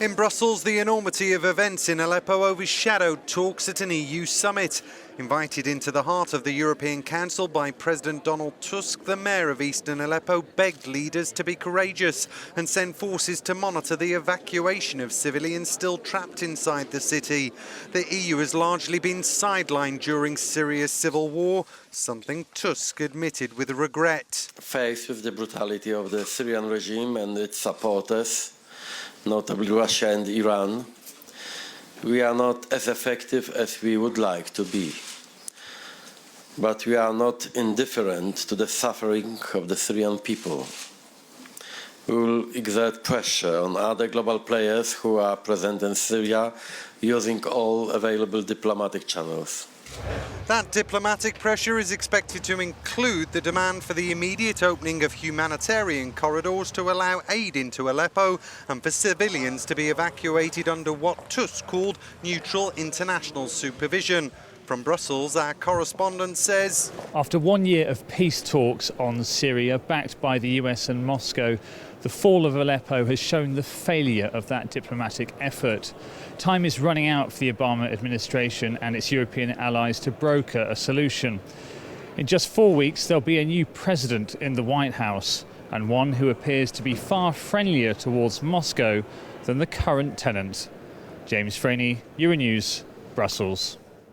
In Brussels, the enormity of events in Aleppo overshadowed talks at an EU summit. Invited into the heart of the European Council by President Donald Tusk, the mayor of eastern Aleppo begged leaders to be courageous and send forces to monitor the evacuation of civilians still trapped inside the city. The EU has largely been sidelined during Syria's civil war, something Tusk admitted with regret. Faced with the brutality of the Syrian regime and its supporters, notably Russia and Iran, we are not as effective as we would like to be. But we are not indifferent to the suffering of the Syrian people. We will exert pressure on other global players who are present in Syria using all available diplomatic channels. That diplomatic pressure is expected to include the demand for the immediate opening of humanitarian corridors to allow aid into Aleppo and for civilians to be evacuated under what Tusk called neutral international supervision. From Brussels, our correspondent says, after 1 year of peace talks on Syria, backed by the US and Moscow, the fall of Aleppo has shown the failure of that diplomatic effort. Time is running out for the Obama administration and its European allies to broker a solution. In just 4 weeks, there'll be a new president in the White House, and one who appears to be far friendlier towards Moscow than the current tenant. James Franey, Euronews, Brussels.